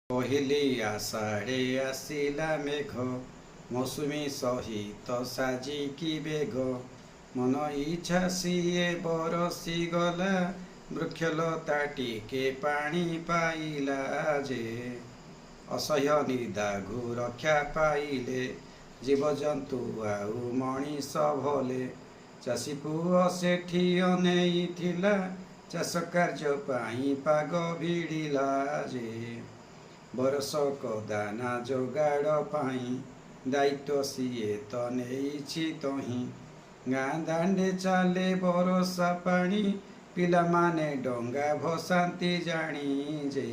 କହିଲି ଆଷାଢ଼େ ଆସିଲା ମେଘ, ମୌସୁମୀ ସହିତ ସାଜିକି ବେଗ। ମନ ଇଚ୍ଛା ସିଏ ବରସିଗଲା, ବୃକ୍ଷଲତା ଟିକେ ପାଣି ପାଇଲା ଯେ। ଅସହ୍ୟ ନିଦାଘୁ ରକ୍ଷା ପାଇଲେ, ଜୀବଜନ୍ତୁ ଆଉ ମଣିଷ ଭଲେ। ଚାଷୀ ପୁଅ ସେଠି ଅନେଇଥିଲା, ଚାଷ କାର୍ଯ୍ୟ ପାଇଁ ପାଗ ଭିଡ଼ିଲା ଯେ। ବରଷକ ଦାନା ଯୋଗାଡ଼ ପାଇଁ, ଦାୟିତ୍ୱ ସିଏ ତ ନେଇଛି ତହିଁ। ଗାଁ ଦାଣ୍ଡେ ଚାଲେ ବରଷା ପାଣି, ପିଲାମାନେ ଡଙ୍ଗା ଭସାନ୍ତି ଜାଣି ଯେ।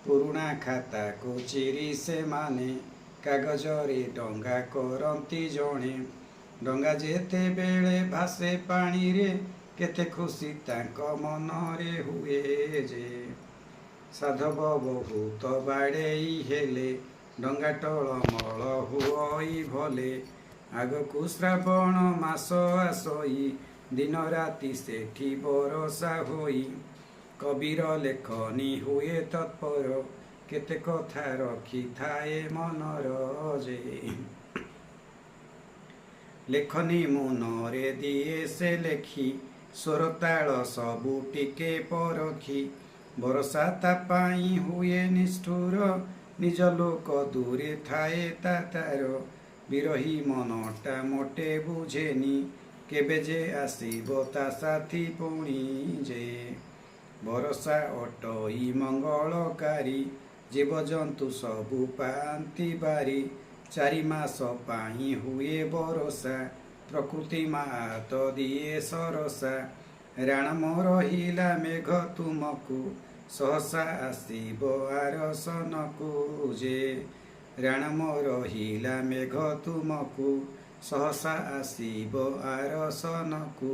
ପୁରୁଣା ଖାତାକୁ ଚିରି ସେମାନେ, କାଗଜରେ ଡଙ୍ଗା କରନ୍ତି ଜଣେ। ଡଙ୍ଗା ଯେତେବେଳେ ଭାସେ ପାଣିରେ, କେତେ ଖୁସି ତାଙ୍କ ମନରେ ହୁଏ ଯେ। ସାଧବ ବହୁତ ବାଡ଼େଇ ହେଲେ, ଡଙ୍ଗା ଟଳମଳ ହୁଅଇ ଭଲେ। ଆଗକୁ ଶ୍ରାବଣ ମାସ ଆସଇ, ଦିନ ରାତି ସେଠି ବରଷା ହୋଇ। କବିର ଲେଖନୀ ହୁଏ ତତ୍ପର, କେତେ କଥା ରଖିଥାଏ ମନର ଯେ। ଲେଖନୀ ମନରେ ଦିଏ ସେ ଲେଖି, ସ୍ୱର ତାଳ ସବୁ ଟିକେ ପରଖି। ବରଷା ତା ପାଇଁ ହୁଏ ନିଷ୍ଠୁର, ନିଜ ଲୋକ ଦୂରେ ଥାଏ ତାର। ବିରହୀ ମନଟା ମୋଟେ ବୁଝେନି, କେବେ ଯେ ଆସିବ ତା ସାଥୀ ପୁଣି ଯେ। ବରଷା ଅଟଇ ମଙ୍ଗଳକାରୀ, ଜୀବଜନ୍ତୁ ସବୁ ପାଆନ୍ତି ବାରି। 4 ମାସ ପାଇଁ ହୁଏ ବରଷା, ପ୍ରକୃତି ମା' ତ ଦିଏ ସରସା। ରାଣ ରହିଲା ମେଘ ତୁମକୁ, ସହସା ଆସିବ ଆରସନକୁ ଯେ। ରାଣ ରହିଲା ମେଘ ତୁମକୁ, ସହସା ଆସିବ ଆରସନକୁ।